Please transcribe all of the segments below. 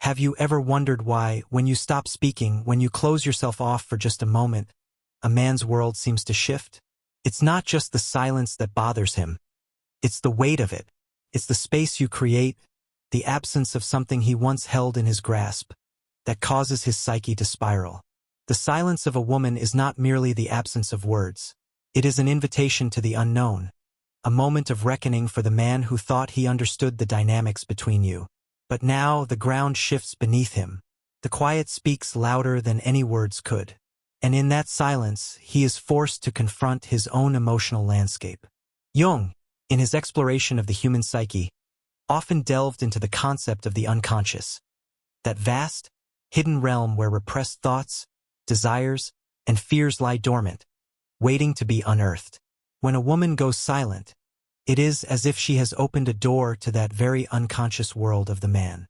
Have you ever wondered why, when you stop speaking, when you close yourself off for just a moment, a man's world seems to shift? It's not just the silence that bothers him. It's the weight of it. It's the space you create, the absence of something he once held in his grasp, that causes his psyche to spiral. The silence of a woman is not merely the absence of words. It is an invitation to the unknown, a moment of reckoning for the man who thought he understood the dynamics between you. But now the ground shifts beneath him. The quiet speaks louder than any words could. And in that silence, he is forced to confront his own emotional landscape. Jung, in his exploration of the human psyche, often delved into the concept of the unconscious, that vast, hidden realm where repressed thoughts, desires, and fears lie dormant, waiting to be unearthed. When a woman goes silent, it is as if she has opened a door to that very unconscious world of the man.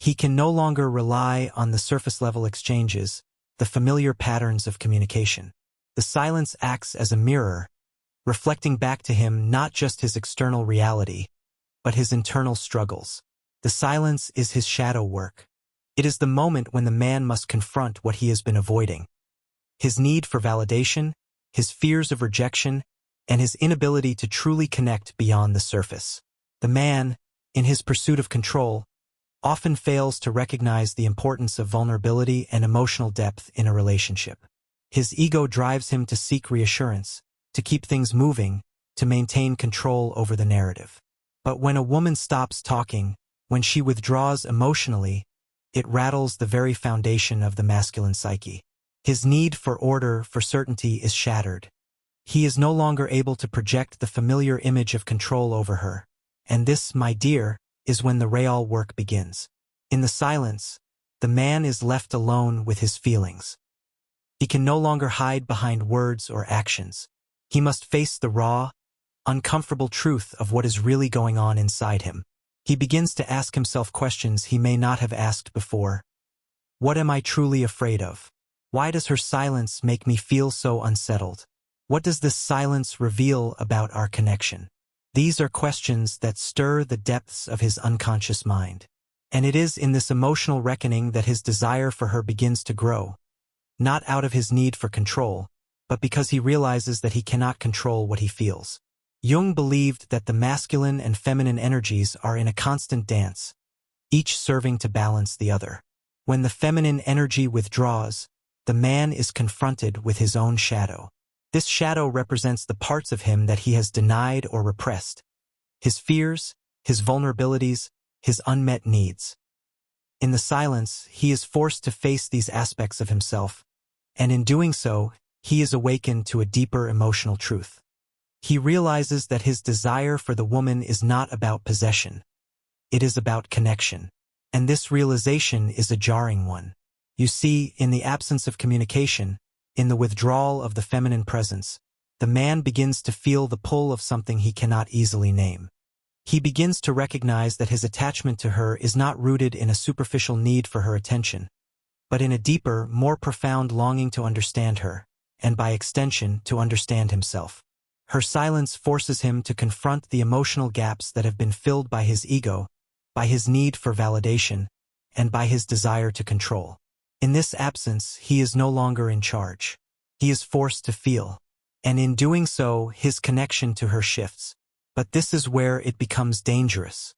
He can no longer rely on the surface-level exchanges, the familiar patterns of communication. The silence acts as a mirror, reflecting back to him not just his external reality, but his internal struggles. The silence is his shadow work. It is the moment when the man must confront what he has been avoiding. His need for validation, his fears of rejection, and his inability to truly connect beyond the surface. The man, in his pursuit of control, often fails to recognize the importance of vulnerability and emotional depth in a relationship. His ego drives him to seek reassurance, to keep things moving, to maintain control over the narrative. But when a woman stops talking, when she withdraws emotionally, it rattles the very foundation of the masculine psyche. His need for order, for certainty, is shattered. He is no longer able to project the familiar image of control over her. And this, my dear, is when the real work begins. In the silence, the man is left alone with his feelings. He can no longer hide behind words or actions. He must face the raw, uncomfortable truth of what is really going on inside him. He begins to ask himself questions he may not have asked before. What am I truly afraid of? Why does her silence make me feel so unsettled? What does this silence reveal about our connection? These are questions that stir the depths of his unconscious mind. And it is in this emotional reckoning that his desire for her begins to grow, not out of his need for control, but because he realizes that he cannot control what he feels. Jung believed that the masculine and feminine energies are in a constant dance, each serving to balance the other. When the feminine energy withdraws, the man is confronted with his own shadow. This shadow represents the parts of him that he has denied or repressed, his fears, his vulnerabilities, his unmet needs. In the silence, he is forced to face these aspects of himself, and in doing so, he is awakened to a deeper emotional truth. He realizes that his desire for the woman is not about possession. It is about connection. And this realization is a jarring one. You see, in the absence of communication, in the withdrawal of the feminine presence, the man begins to feel the pull of something he cannot easily name. He begins to recognize that his attachment to her is not rooted in a superficial need for her attention, but in a deeper, more profound longing to understand her, and by extension, to understand himself. Her silence forces him to confront the emotional gaps that have been filled by his ego, by his need for validation, and by his desire to control. In this absence, he is no longer in charge. He is forced to feel. And in doing so, his connection to her shifts. But this is where it becomes dangerous.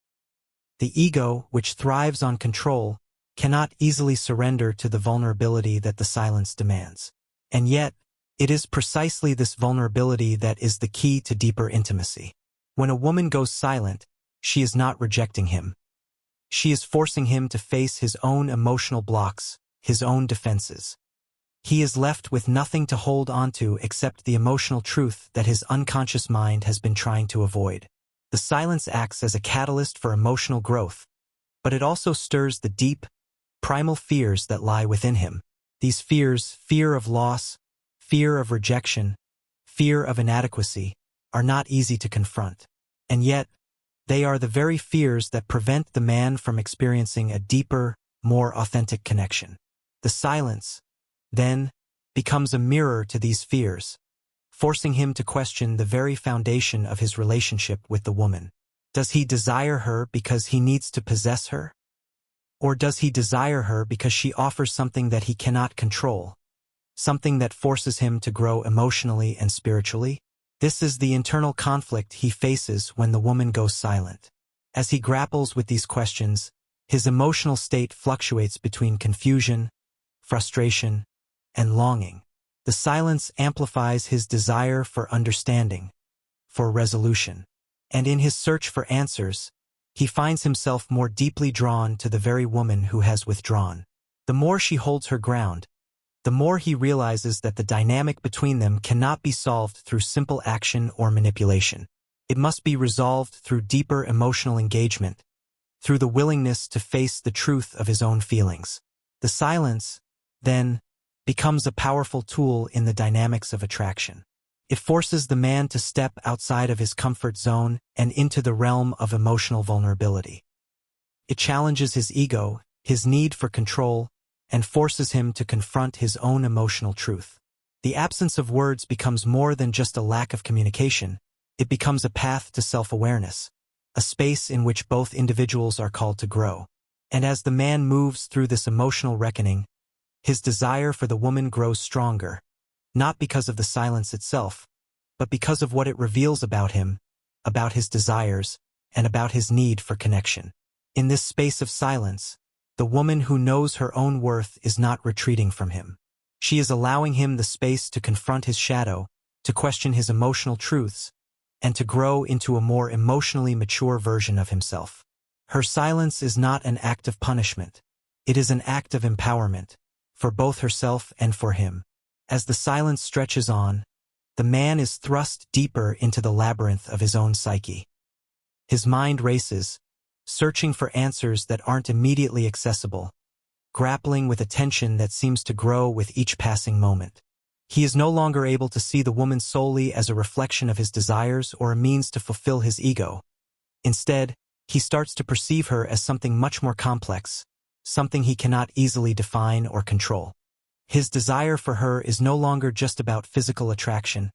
The ego, which thrives on control, cannot easily surrender to the vulnerability that the silence demands. And yet, it is precisely this vulnerability that is the key to deeper intimacy. When a woman goes silent, she is not rejecting him. She is forcing him to face his own emotional blocks, his own defenses. He is left with nothing to hold onto except the emotional truth that his unconscious mind has been trying to avoid. The silence acts as a catalyst for emotional growth, but it also stirs the deep, primal fears that lie within him. These fears, fear of loss, fear of rejection, fear of inadequacy, are not easy to confront. And yet, they are the very fears that prevent the man from experiencing a deeper, more authentic connection. The silence, then, becomes a mirror to these fears, forcing him to question the very foundation of his relationship with the woman. Does he desire her because he needs to possess her? Or does he desire her because she offers something that he cannot control, something that forces him to grow emotionally and spiritually? This is the internal conflict he faces when the woman goes silent. As he grapples with these questions, his emotional state fluctuates between confusion, frustration, and longing. The silence amplifies his desire for understanding, for resolution. And in his search for answers, he finds himself more deeply drawn to the very woman who has withdrawn. The more she holds her ground, the more he realizes that the dynamic between them cannot be solved through simple action or manipulation. It must be resolved through deeper emotional engagement, through the willingness to face the truth of his own feelings. The silence, then, becomes a powerful tool in the dynamics of attraction. It forces the man to step outside of his comfort zone and into the realm of emotional vulnerability. It challenges his ego, his need for control, and forces him to confront his own emotional truth. The absence of words becomes more than just a lack of communication. It becomes a path to self-awareness, a space in which both individuals are called to grow. And as the man moves through this emotional reckoning, his desire for the woman grows stronger, not because of the silence itself, but because of what it reveals about him, about his desires, and about his need for connection. In this space of silence, the woman who knows her own worth is not retreating from him. She is allowing him the space to confront his shadow, to question his emotional truths, and to grow into a more emotionally mature version of himself. Her silence is not an act of punishment. It is an act of empowerment, for both herself and for him. As the silence stretches on, the man is thrust deeper into the labyrinth of his own psyche. His mind races, searching for answers that aren't immediately accessible, grappling with a tension that seems to grow with each passing moment. He is no longer able to see the woman solely as a reflection of his desires or a means to fulfill his ego. Instead, he starts to perceive her as something much more complex, something he cannot easily define or control. His desire for her is no longer just about physical attraction,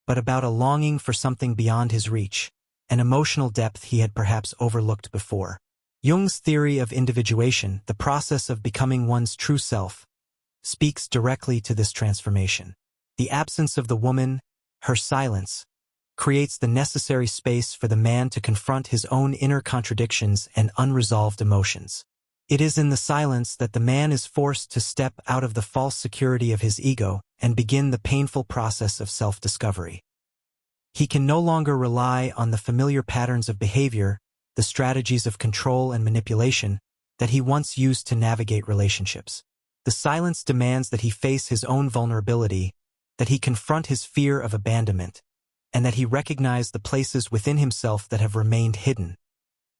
but about a longing for something beyond his reach, an emotional depth he had perhaps overlooked before. Jung's theory of individuation, the process of becoming one's true self, speaks directly to this transformation. The absence of the woman, her silence, creates the necessary space for the man to confront his own inner contradictions and unresolved emotions. It is in the silence that the man is forced to step out of the false security of his ego and begin the painful process of self-discovery. He can no longer rely on the familiar patterns of behavior, the strategies of control and manipulation that he once used to navigate relationships. The silence demands that he face his own vulnerability, that he confront his fear of abandonment, and that he recognize the places within himself that have remained hidden,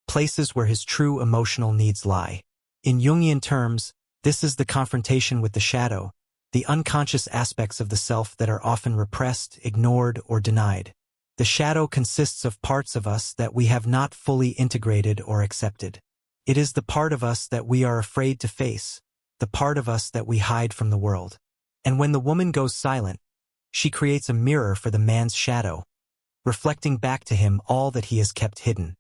places where his true emotional needs lie. In Jungian terms, this is the confrontation with the shadow, the unconscious aspects of the self that are often repressed, ignored, or denied. The shadow consists of parts of us that we have not fully integrated or accepted. It is the part of us that we are afraid to face, the part of us that we hide from the world. And when the woman goes silent, she creates a mirror for the man's shadow, reflecting back to him all that he has kept hidden.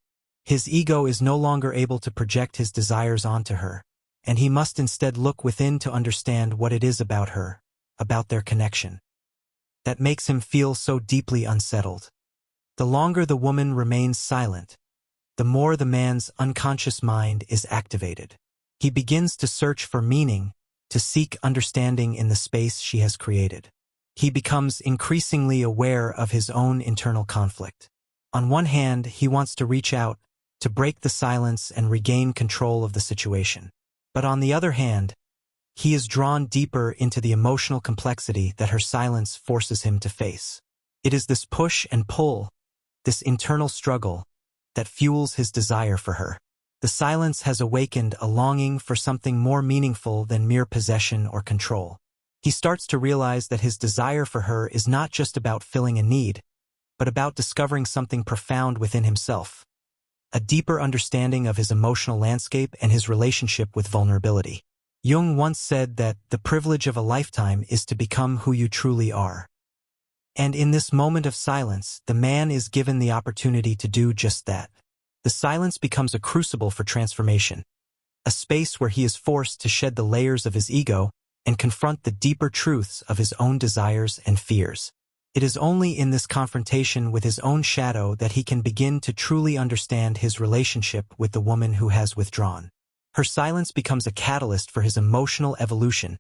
His ego is no longer able to project his desires onto her, and he must instead look within to understand what it is about her, about their connection, that makes him feel so deeply unsettled. The longer the woman remains silent, the more the man's unconscious mind is activated. He begins to search for meaning, to seek understanding in the space she has created. He becomes increasingly aware of his own internal conflict. On one hand, he wants to reach out, to break the silence and regain control of the situation. But on the other hand, he is drawn deeper into the emotional complexity that her silence forces him to face. It is this push and pull, this internal struggle, that fuels his desire for her. The silence has awakened a longing for something more meaningful than mere possession or control. He starts to realize that his desire for her is not just about filling a need, but about discovering something profound within himself, a deeper understanding of his emotional landscape and his relationship with vulnerability. Jung once said that the privilege of a lifetime is to become who you truly are. And in this moment of silence, the man is given the opportunity to do just that. The silence becomes a crucible for transformation, a space where he is forced to shed the layers of his ego and confront the deeper truths of his own desires and fears. It is only in this confrontation with his own shadow that he can begin to truly understand his relationship with the woman who has withdrawn. Her silence becomes a catalyst for his emotional evolution,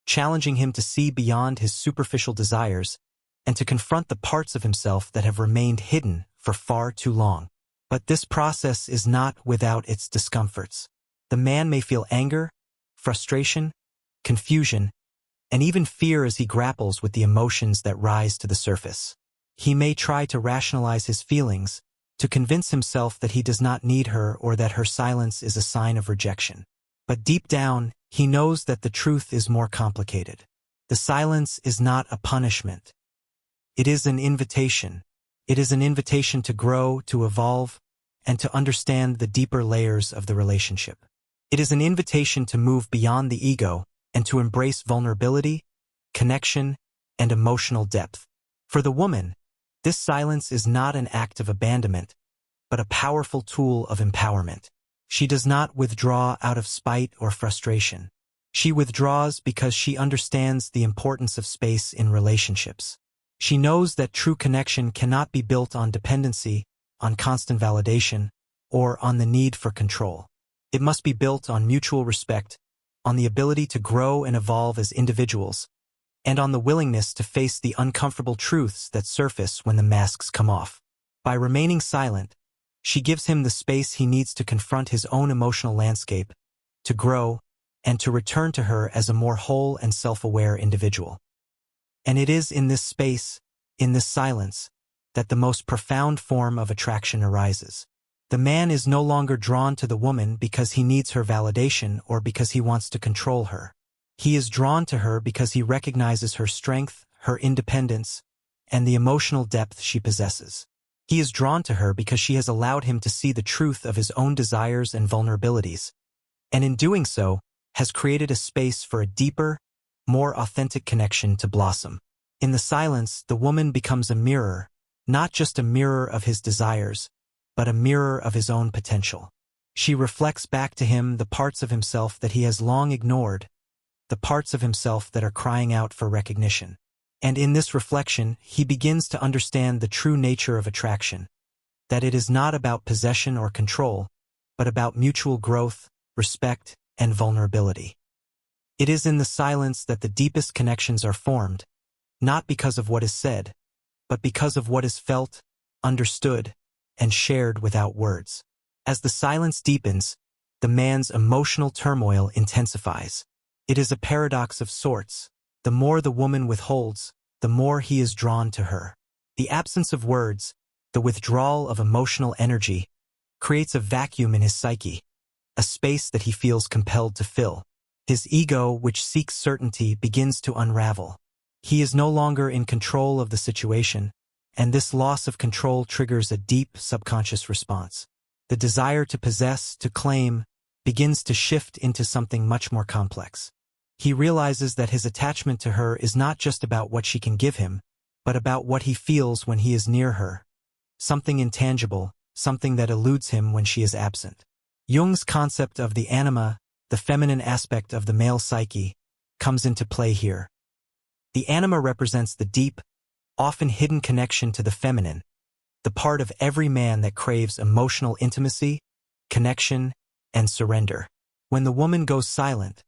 challenging him to see beyond his superficial desires and to confront the parts of himself that have remained hidden for far too long. But this process is not without its discomforts. The man may feel anger, frustration, confusion, and even fear as he grapples with the emotions that rise to the surface. He may try to rationalize his feelings, to convince himself that he does not need her or that her silence is a sign of rejection. But deep down, he knows that the truth is more complicated. The silence is not a punishment. It is an invitation. It is an invitation to grow, to evolve, and to understand the deeper layers of the relationship. It is an invitation to move beyond the ego and to embrace vulnerability, connection, and emotional depth. For the woman, this silence is not an act of abandonment, but a powerful tool of empowerment. She does not withdraw out of spite or frustration. She withdraws because she understands the importance of space in relationships. She knows that true connection cannot be built on dependency, on constant validation, or on the need for control. It must be built on mutual respect, on the ability to grow and evolve as individuals, and on the willingness to face the uncomfortable truths that surface when the masks come off. By remaining silent, she gives him the space he needs to confront his own emotional landscape, to grow, and to return to her as a more whole and self-aware individual. And it is in this space, in this silence, that the most profound form of attraction arises. The man is no longer drawn to the woman because he needs her validation or because he wants to control her. He is drawn to her because he recognizes her strength, her independence, and the emotional depth she possesses. He is drawn to her because she has allowed him to see the truth of his own desires and vulnerabilities, and in doing so, has created a space for a deeper, more authentic connection to blossom. In the silence, the woman becomes a mirror, not just a mirror of his desires, but a mirror of his own potential. She reflects back to him the parts of himself that he has long ignored, the parts of himself that are crying out for recognition. And in this reflection, he begins to understand the true nature of attraction, that it is not about possession or control, but about mutual growth, respect, and vulnerability. It is in the silence that the deepest connections are formed, not because of what is said, but because of what is felt, understood, and shared without words. As the silence deepens, the man's emotional turmoil intensifies. It is a paradox of sorts. The more the woman withholds, the more he is drawn to her. The absence of words, the withdrawal of emotional energy, creates a vacuum in his psyche, a space that he feels compelled to fill. His ego, which seeks certainty, begins to unravel. He is no longer in control of the situation, and this loss of control triggers a deep subconscious response. The desire to possess, to claim, begins to shift into something much more complex. He realizes that his attachment to her is not just about what she can give him, but about what he feels when he is near her. Something intangible, something that eludes him when she is absent. Jung's concept of the anima, the feminine aspect of the male psyche, comes into play here. The anima represents the deep, often hidden connection to the feminine, the part of every man that craves emotional intimacy, connection, and surrender. When the woman goes silent,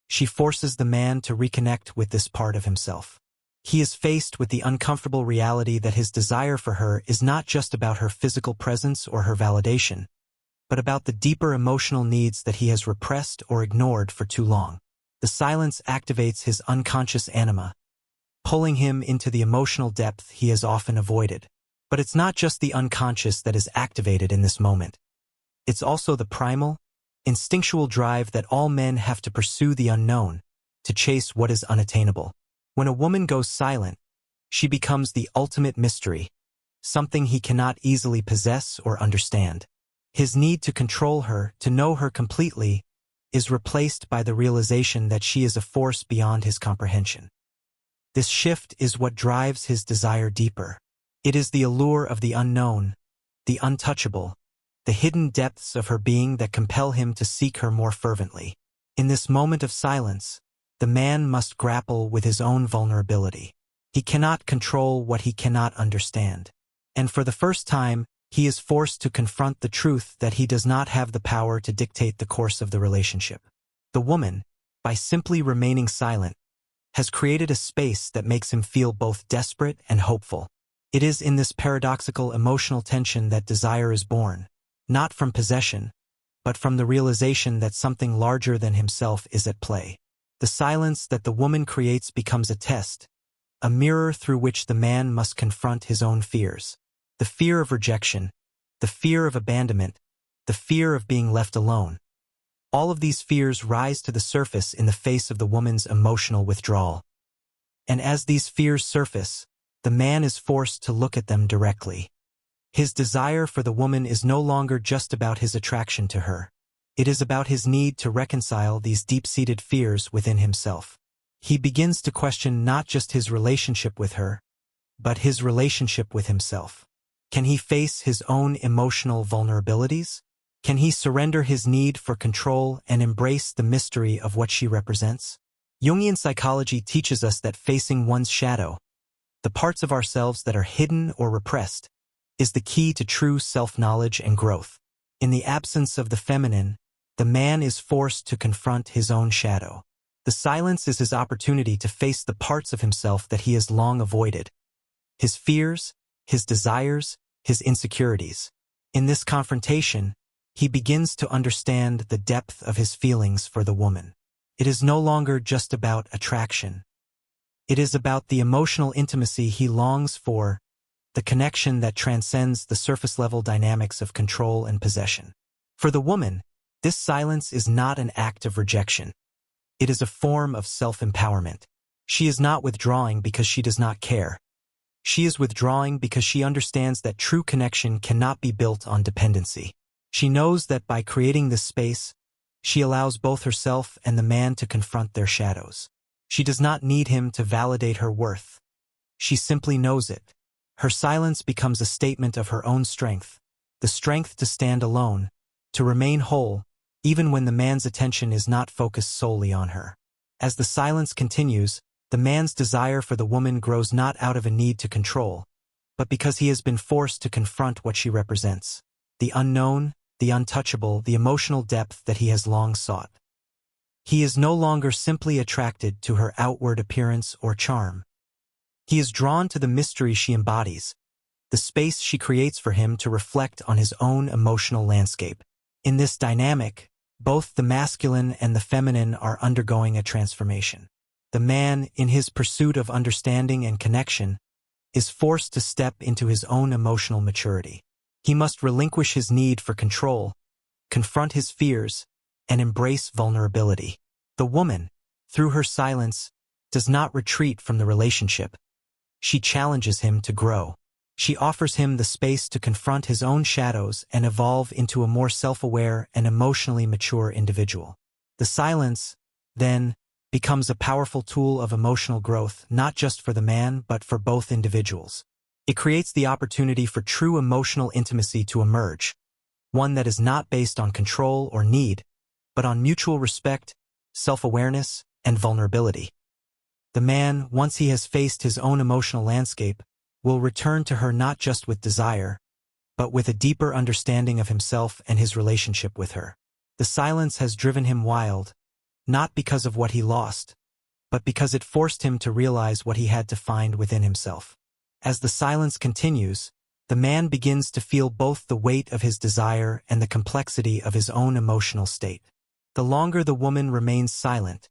she forces the man to reconnect with this part of himself. He is faced with the uncomfortable reality that his desire for her is not just about her physical presence or her validation, but about the deeper emotional needs that he has repressed or ignored for too long. The silence activates his unconscious anima, pulling him into the emotional depth he has often avoided. But it's not just the unconscious that is activated in this moment. It's also the primal, instinctual drive that all men have to pursue the unknown, to chase what is unattainable. When a woman goes silent, she becomes the ultimate mystery, something he cannot easily possess or understand. His need to control her, to know her completely, is replaced by the realization that she is a force beyond his comprehension. This shift is what drives his desire deeper. It is the allure of the unknown, the untouchable, the hidden depths of her being that compel him to seek her more fervently. In this moment of silence, the man must grapple with his own vulnerability. He cannot control what he cannot understand. And for the first time, he is forced to confront the truth that he does not have the power to dictate the course of the relationship. The woman, by simply remaining silent, has created a space that makes him feel both desperate and hopeful. It is in this paradoxical emotional tension that desire is born, not from possession, but from the realization that something larger than himself is at play. The silence that the woman creates becomes a test, a mirror through which the man must confront his own fears. The fear of rejection, the fear of abandonment, the fear of being left alone. All of these fears rise to the surface in the face of the woman's emotional withdrawal. And as these fears surface, the man is forced to look at them directly. His desire for the woman is no longer just about his attraction to her. It is about his need to reconcile these deep-seated fears within himself. He begins to question not just his relationship with her, but his relationship with himself. Can he face his own emotional vulnerabilities? Can he surrender his need for control and embrace the mystery of what she represents? Jungian psychology teaches us that facing one's shadow, the parts of ourselves that are hidden or repressed, is the key to true self-knowledge and growth. In the absence of the feminine, the man is forced to confront his own shadow. The silence is his opportunity to face the parts of himself that he has long avoided. His fears, his desires, his insecurities. In this confrontation, he begins to understand the depth of his feelings for the woman. It is no longer just about attraction. It is about the emotional intimacy he longs for, the connection that transcends the surface-level dynamics of control and possession. For the woman, this silence is not an act of rejection. It is a form of self-empowerment. She is not withdrawing because she does not care. She is withdrawing because she understands that true connection cannot be built on dependency. She knows that by creating this space, she allows both herself and the man to confront their shadows. She does not need him to validate her worth. She simply knows it. Her silence becomes a statement of her own strength, the strength to stand alone, to remain whole, even when the man's attention is not focused solely on her. As the silence continues, the man's desire for the woman grows not out of a need to control, but because he has been forced to confront what she represents. The unknown, the untouchable, the emotional depth that he has long sought. He is no longer simply attracted to her outward appearance or charm. He is drawn to the mystery she embodies, the space she creates for him to reflect on his own emotional landscape. In this dynamic, both the masculine and the feminine are undergoing a transformation. The man, in his pursuit of understanding and connection, is forced to step into his own emotional maturity. He must relinquish his need for control, confront his fears, and embrace vulnerability. The woman, through her silence, does not retreat from the relationship. She challenges him to grow. She offers him the space to confront his own shadows and evolve into a more self-aware and emotionally mature individual. The silence, then, becomes a powerful tool of emotional growth, not just for the man but for both individuals. It creates the opportunity for true emotional intimacy to emerge, one that is not based on control or need, but on mutual respect, self-awareness, and vulnerability. The man, once he has faced his own emotional landscape, will return to her not just with desire, but with a deeper understanding of himself and his relationship with her. The silence has driven him wild, not because of what he lost, but because it forced him to realize what he had to find within himself. As the silence continues, the man begins to feel both the weight of his desire and the complexity of his own emotional state. The longer the woman remains silent,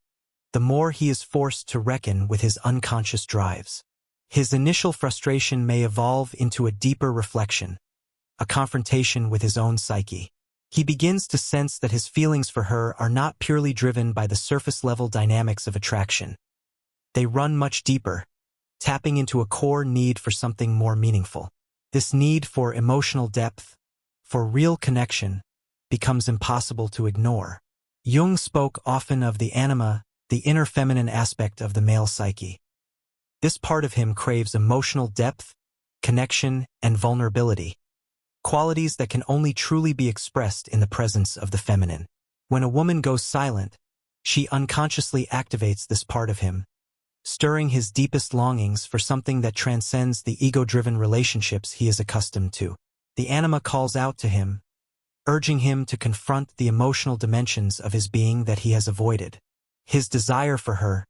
the more he is forced to reckon with his unconscious drives. His initial frustration may evolve into a deeper reflection, a confrontation with his own psyche. He begins to sense that his feelings for her are not purely driven by the surface-level dynamics of attraction. They run much deeper, tapping into a core need for something more meaningful. This need for emotional depth, for real connection, becomes impossible to ignore. Jung spoke often of the anima, the inner feminine aspect of the male psyche. This part of him craves emotional depth, connection, and vulnerability. qualities that can only truly be expressed in the presence of the feminine. When a woman goes silent, she unconsciously activates this part of him, stirring his deepest longings for something that transcends the ego-driven relationships he is accustomed to. The anima calls out to him, urging him to confront the emotional dimensions of his being that he has avoided. His desire for her,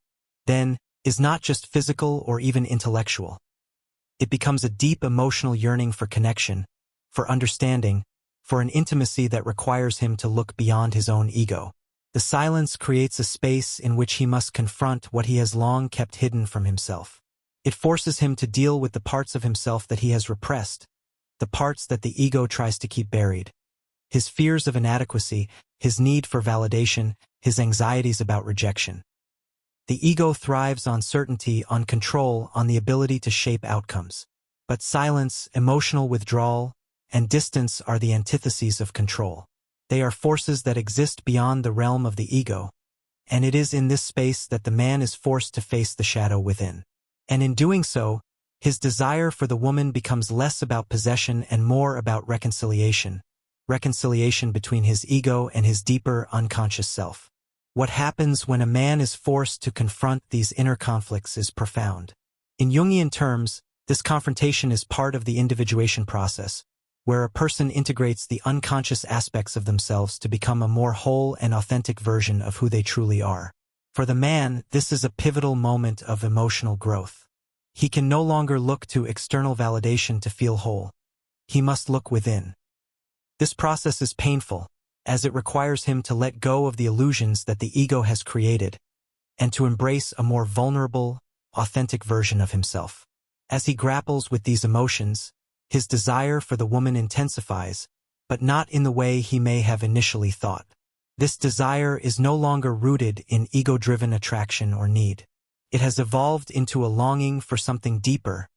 then, is not just physical or even intellectual. It becomes a deep emotional yearning for connection, for understanding, for an intimacy that requires him to look beyond his own ego. The silence creates a space in which he must confront what he has long kept hidden from himself. It forces him to deal with the parts of himself that he has repressed, the parts that the ego tries to keep buried. His fears of inadequacy, his need for validation, his anxieties about rejection. The ego thrives on certainty, on control, on the ability to shape outcomes. But silence, emotional withdrawal, and distance are the antitheses of control. They are forces that exist beyond the realm of the ego, and it is in this space that the man is forced to face the shadow within. And in doing so, his desire for the woman becomes less about possession and more about reconciliation between his ego and his deeper, unconscious self. What happens when a man is forced to confront these inner conflicts is profound. In Jungian terms, this confrontation is part of the individuation process, where a person integrates the unconscious aspects of themselves to become a more whole and authentic version of who they truly are. For the man, this is a pivotal moment of emotional growth. He can no longer look to external validation to feel whole. He must look within. This process is painful, as it requires him to let go of the illusions that the ego has created, and to embrace a more vulnerable, authentic version of himself. As he grapples with these emotions, his desire for the woman intensifies, but not in the way he may have initially thought. This desire is no longer rooted in ego-driven attraction or need. It has evolved into a longing for something deeper,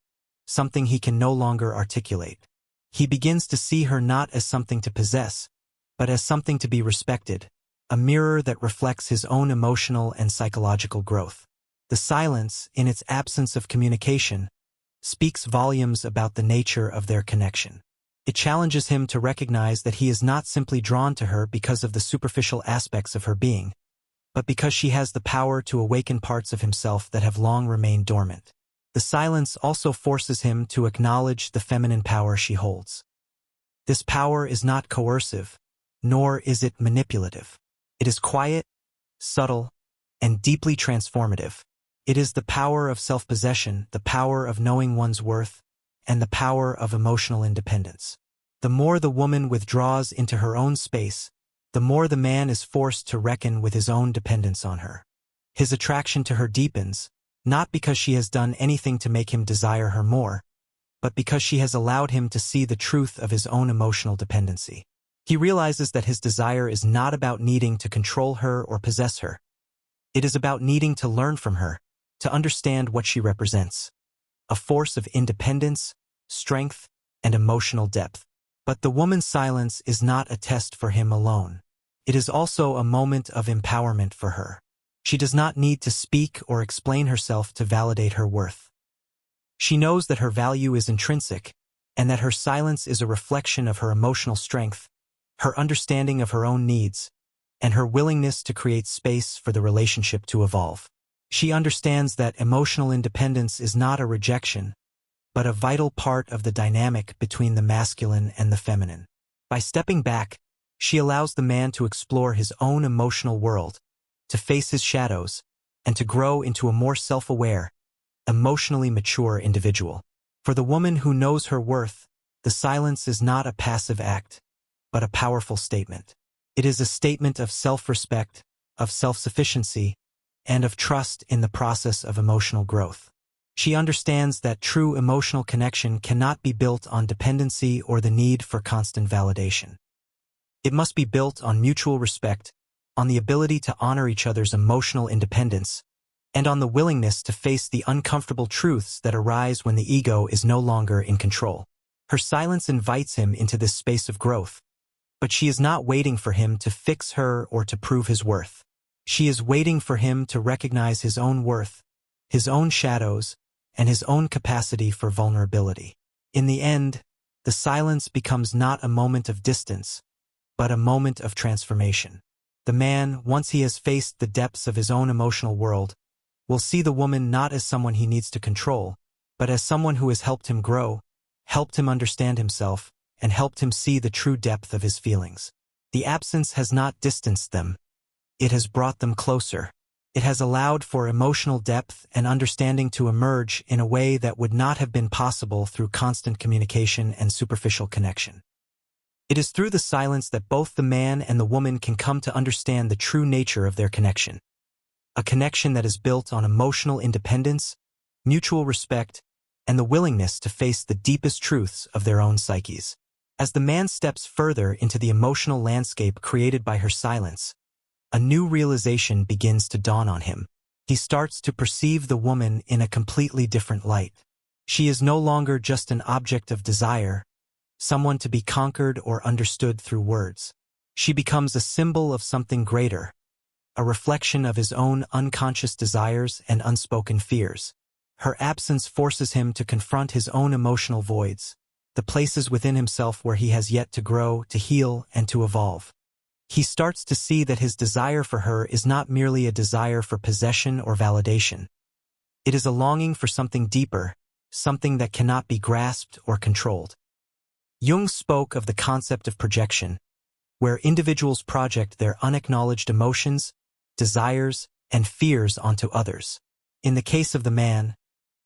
something he can no longer articulate. He begins to see her not as something to possess, but as something to be respected, a mirror that reflects his own emotional and psychological growth. The silence, in its absence of communication, speaks volumes about the nature of their connection. It challenges him to recognize that he is not simply drawn to her because of the superficial aspects of her being, but because she has the power to awaken parts of himself that have long remained dormant. The silence also forces him to acknowledge the feminine power she holds. This power is not coercive, nor is it manipulative. It is quiet, subtle, and deeply transformative. It is the power of self-possession, the power of knowing one's worth, and the power of emotional independence. The more the woman withdraws into her own space, the more the man is forced to reckon with his own dependence on her. His attraction to her deepens, not because she has done anything to make him desire her more, but because she has allowed him to see the truth of his own emotional dependency. He realizes that his desire is not about needing to control her or possess her. It is about needing to learn from her, to understand what she represents. A force of independence, strength, and emotional depth. But the woman's silence is not a test for him alone. It is also a moment of empowerment for her. She does not need to speak or explain herself to validate her worth. She knows that her value is intrinsic, and that her silence is a reflection of her emotional strength, her understanding of her own needs, and her willingness to create space for the relationship to evolve. She understands that emotional independence is not a rejection, but a vital part of the dynamic between the masculine and the feminine. By stepping back, she allows the man to explore his own emotional world, to face his shadows, and to grow into a more self-aware, emotionally mature individual. For the woman who knows her worth, the silence is not a passive act, but a powerful statement. It is a statement of self-respect, of self-sufficiency, and of trust in the process of emotional growth. She understands that true emotional connection cannot be built on dependency or the need for constant validation. It must be built on mutual respect, on the ability to honor each other's emotional independence, and on the willingness to face the uncomfortable truths that arise when the ego is no longer in control. Her silence invites him into this space of growth, but she is not waiting for him to fix her or to prove his worth. She is waiting for him to recognize his own worth, his own shadows, and his own capacity for vulnerability. In the end, the silence becomes not a moment of distance, but a moment of transformation. The man, once he has faced the depths of his own emotional world, will see the woman not as someone he needs to control, but as someone who has helped him grow, helped him understand himself, and helped him see the true depth of his feelings. The absence has not distanced them. It has brought them closer. It has allowed for emotional depth and understanding to emerge in a way that would not have been possible through constant communication and superficial connection. It is through the silence that both the man and the woman can come to understand the true nature of their connection. A connection that is built on emotional independence, mutual respect, and the willingness to face the deepest truths of their own psyches. As the man steps further into the emotional landscape created by her silence, a new realization begins to dawn on him. He starts to perceive the woman in a completely different light. She is no longer just an object of desire, someone to be conquered or understood through words. She becomes a symbol of something greater, a reflection of his own unconscious desires and unspoken fears. Her absence forces him to confront his own emotional voids, the places within himself where he has yet to grow, to heal, and to evolve. He starts to see that his desire for her is not merely a desire for possession or validation. It is a longing for something deeper, something that cannot be grasped or controlled. Jung spoke of the concept of projection, where individuals project their unacknowledged emotions, desires, and fears onto others. In the case of the man,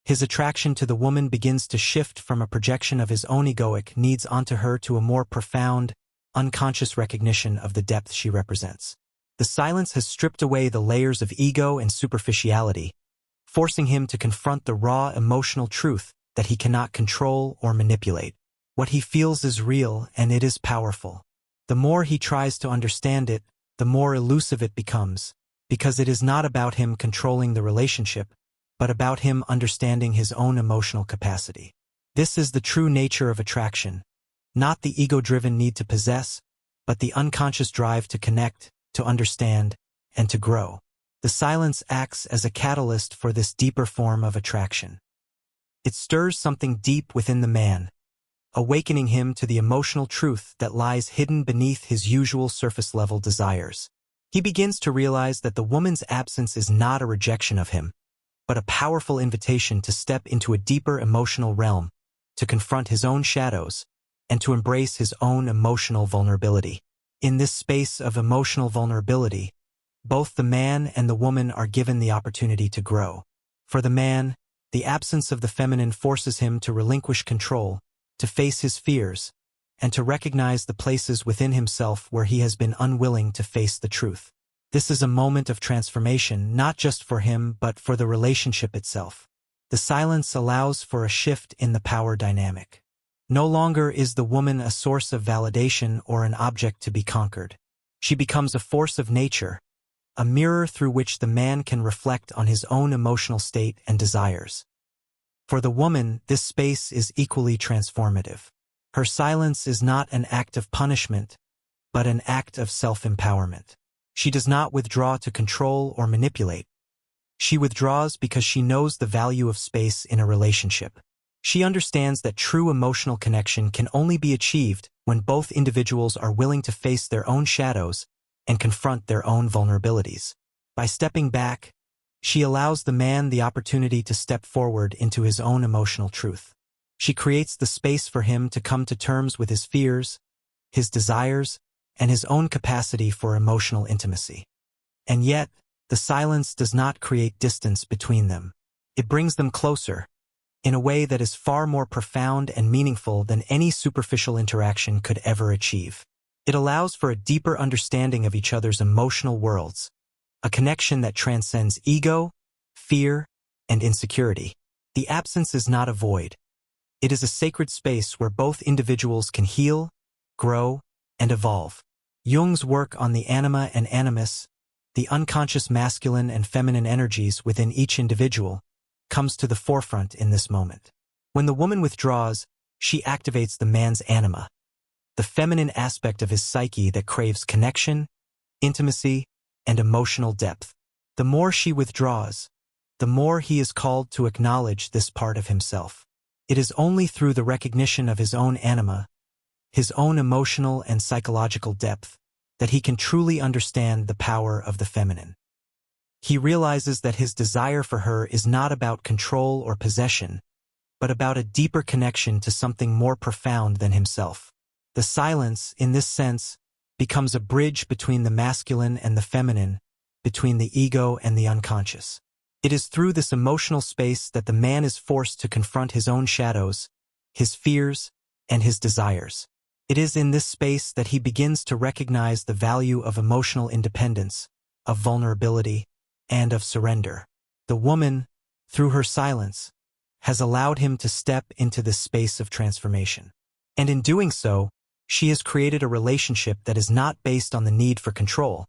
his attraction to the woman begins to shift from a projection of his own egoic needs onto her to a more profound, unconscious recognition of the depth she represents. The silence has stripped away the layers of ego and superficiality, forcing him to confront the raw emotional truth that he cannot control or manipulate. What he feels is real and it is powerful. The more he tries to understand it, the more elusive it becomes, because it is not about him controlling the relationship, but about him understanding his own emotional capacity. This is the true nature of attraction, not the ego-driven need to possess, but the unconscious drive to connect, to understand, and to grow. The silence acts as a catalyst for this deeper form of attraction. It stirs something deep within the man, awakening him to the emotional truth that lies hidden beneath his usual surface-level desires. He begins to realize that the woman's absence is not a rejection of him, but a powerful invitation to step into a deeper emotional realm, to confront his own shadows, and to embrace his own emotional vulnerability. In this space of emotional vulnerability, both the man and the woman are given the opportunity to grow. For the man, the absence of the feminine forces him to relinquish control, to face his fears, and to recognize the places within himself where he has been unwilling to face the truth. This is a moment of transformation, not just for him but for the relationship itself. The silence allows for a shift in the power dynamic. No longer is the woman a source of validation or an object to be conquered. She becomes a force of nature, a mirror through which the man can reflect on his own emotional state and desires. For the woman, this space is equally transformative. Her silence is not an act of punishment, but an act of self-empowerment. She does not withdraw to control or manipulate. She withdraws because she knows the value of space in a relationship. She understands that true emotional connection can only be achieved when both individuals are willing to face their own shadows and confront their own vulnerabilities. By stepping back, she allows the man the opportunity to step forward into his own emotional truth. She creates the space for him to come to terms with his fears, his desires, and his own capacity for emotional intimacy. And yet, the silence does not create distance between them. It brings them closer, in a way that is far more profound and meaningful than any superficial interaction could ever achieve. It allows for a deeper understanding of each other's emotional worlds, a connection that transcends ego, fear, and insecurity. The absence is not a void. It is a sacred space where both individuals can heal, grow, and evolve. Jung's work on the anima and animus, the unconscious masculine and feminine energies within each individual, comes to the forefront in this moment. When the woman withdraws, she activates the man's anima, the feminine aspect of his psyche that craves connection, intimacy, and emotional depth. The more she withdraws, the more he is called to acknowledge this part of himself. It is only through the recognition of his own anima, his own emotional and psychological depth, that he can truly understand the power of the feminine. He realizes that his desire for her is not about control or possession, but about a deeper connection to something more profound than himself. The silence, in this sense, becomes a bridge between the masculine and the feminine, between the ego and the unconscious. It is through this emotional space that the man is forced to confront his own shadows, his fears, and his desires. It is in this space that he begins to recognize the value of emotional independence, of vulnerability, and of surrender. The woman, through her silence, has allowed him to step into this space of transformation. And in doing so, she has created a relationship that is not based on the need for control,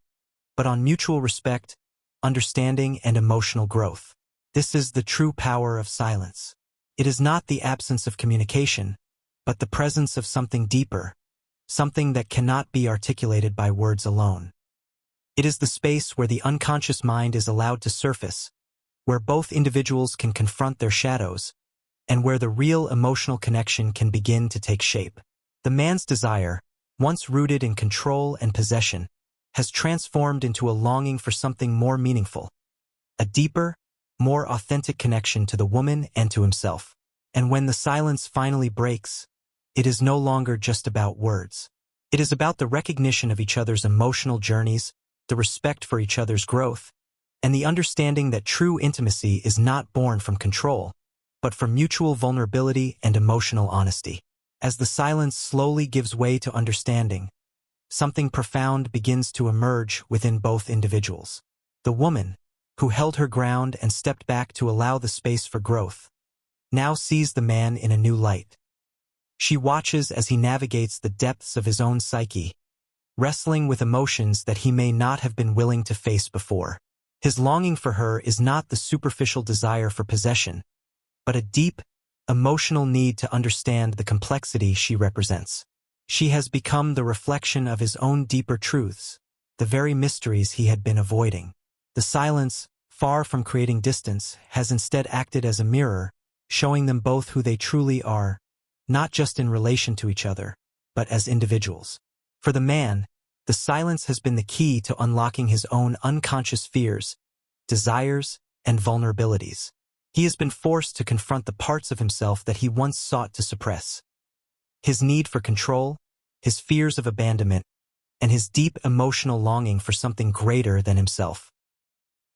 but on mutual respect, understanding, and emotional growth. This is the true power of silence. It is not the absence of communication, but the presence of something deeper, something that cannot be articulated by words alone. It is the space where the unconscious mind is allowed to surface, where both individuals can confront their shadows, and where the real emotional connection can begin to take shape. The man's desire, once rooted in control and possession, has transformed into a longing for something more meaningful, a deeper, more authentic connection to the woman and to himself. And when the silence finally breaks, it is no longer just about words. It is about the recognition of each other's emotional journeys, the respect for each other's growth, and the understanding that true intimacy is not born from control, but from mutual vulnerability and emotional honesty. As the silence slowly gives way to understanding, something profound begins to emerge within both individuals. The woman, who held her ground and stepped back to allow the space for growth, now sees the man in a new light. She watches as he navigates the depths of his own psyche, wrestling with emotions that he may not have been willing to face before. His longing for her is not the superficial desire for possession, but a deep, emotional need to understand the complexity she represents. She has become the reflection of his own deeper truths, the very mysteries he had been avoiding. The silence, far from creating distance, has instead acted as a mirror, showing them both who they truly are, not just in relation to each other, but as individuals. For the man, the silence has been the key to unlocking his own unconscious fears, desires, and vulnerabilities. He has been forced to confront the parts of himself that he once sought to suppress. His need for control, his fears of abandonment, and his deep emotional longing for something greater than himself.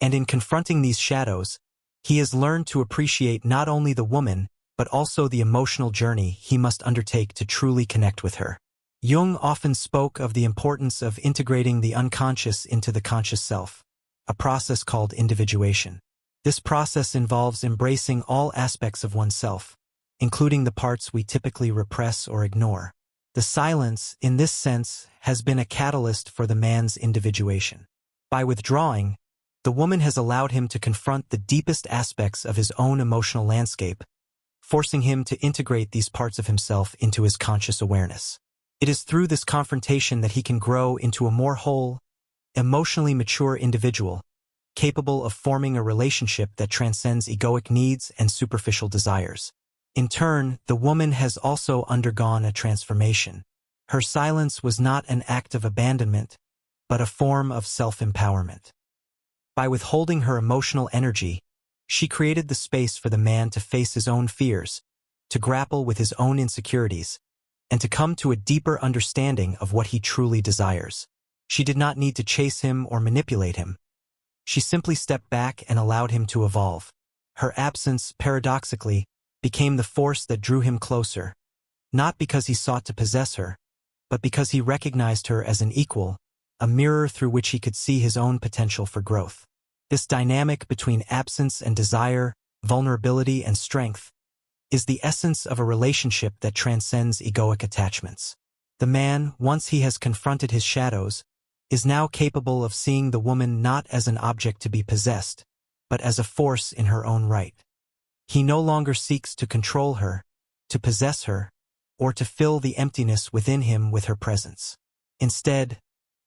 And in confronting these shadows, he has learned to appreciate not only the woman, but also the emotional journey he must undertake to truly connect with her. Jung often spoke of the importance of integrating the unconscious into the conscious self, a process called individuation. This process involves embracing all aspects of oneself, including the parts we typically repress or ignore. The silence, in this sense, has been a catalyst for the man's individuation. By withdrawing, the woman has allowed him to confront the deepest aspects of his own emotional landscape, forcing him to integrate these parts of himself into his conscious awareness. It is through this confrontation that he can grow into a more whole, emotionally mature individual, capable of forming a relationship that transcends egoic needs and superficial desires. In turn, the woman has also undergone a transformation. Her silence was not an act of abandonment, but a form of self-empowerment. By withholding her emotional energy, she created the space for the man to face his own fears, to grapple with his own insecurities, and to come to a deeper understanding of what he truly desires. She did not need to chase him or manipulate him. She simply stepped back and allowed him to evolve. Her absence, paradoxically, became the force that drew him closer, not because he sought to possess her, but because he recognized her as an equal, a mirror through which he could see his own potential for growth. This dynamic between absence and desire, vulnerability and strength, is the essence of a relationship that transcends egoic attachments. The man, once he has confronted his shadows, is now capable of seeing the woman not as an object to be possessed, but as a force in her own right. He no longer seeks to control her, to possess her, or to fill the emptiness within him with her presence. Instead,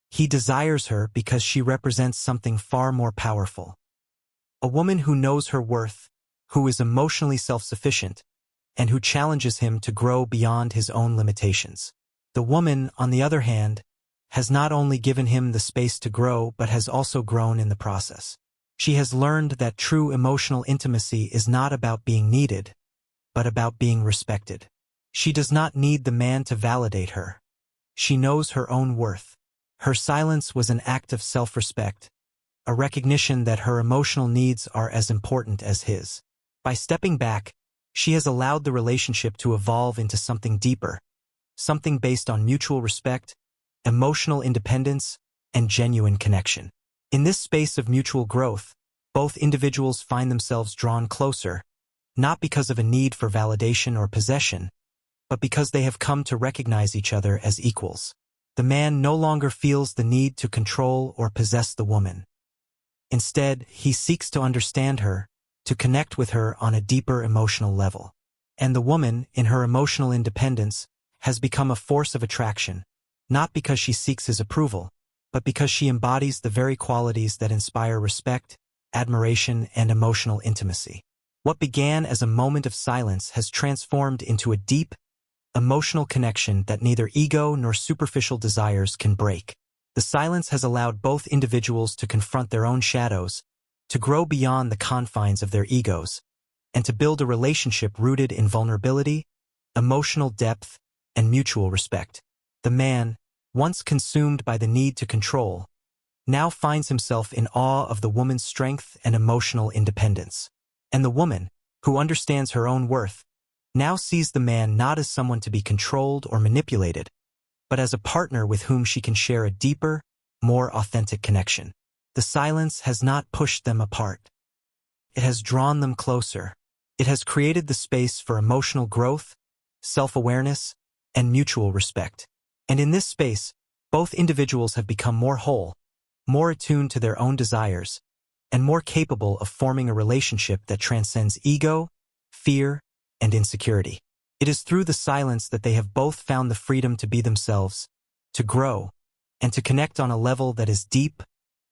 he desires her because she represents something far more powerful. A woman who knows her worth, who is emotionally self-sufficient, and who challenges him to grow beyond his own limitations. The woman, on the other hand, has not only given him the space to grow but has also grown in the process. She has learned that true emotional intimacy is not about being needed, but about being respected. She does not need the man to validate her. She knows her own worth. Her silence was an act of self-respect, a recognition that her emotional needs are as important as his. By stepping back, she has allowed the relationship to evolve into something deeper, something based on mutual respect, emotional independence, and genuine connection. In this space of mutual growth, both individuals find themselves drawn closer, not because of a need for validation or possession, but because they have come to recognize each other as equals. The man no longer feels the need to control or possess the woman. Instead, he seeks to understand her, to connect with her on a deeper emotional level. And the woman, in her emotional independence, has become a force of attraction, not because she seeks his approval, but because she embodies the very qualities that inspire respect, admiration, and emotional intimacy. What began as a moment of silence has transformed into a deep, emotional connection that neither ego nor superficial desires can break. The silence has allowed both individuals to confront their own shadows, to grow beyond the confines of their egos, and to build a relationship rooted in vulnerability, emotional depth, and mutual respect. The man, once consumed by the need to control, now finds himself in awe of the woman's strength and emotional independence. And the woman, who understands her own worth, now sees the man not as someone to be controlled or manipulated, but as a partner with whom she can share a deeper, more authentic connection. The silence has not pushed them apart. It has drawn them closer. It has created the space for emotional growth, self-awareness, and mutual respect. And in this space, both individuals have become more whole, more attuned to their own desires, and more capable of forming a relationship that transcends ego, fear, and insecurity. It is through the silence that they have both found the freedom to be themselves, to grow, and to connect on a level that is deep,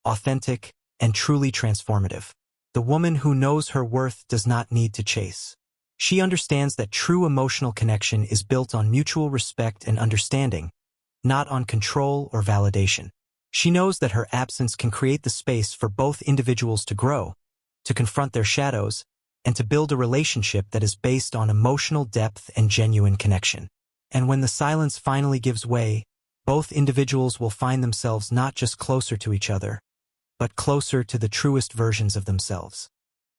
authentic, and truly transformative. The woman who knows her worth does not need to chase. She understands that true emotional connection is built on mutual respect and understanding, not on control or validation. She knows that her absence can create the space for both individuals to grow, to confront their shadows, and to build a relationship that is based on emotional depth and genuine connection. And when the silence finally gives way, both individuals will find themselves not just closer to each other, but closer to the truest versions of themselves.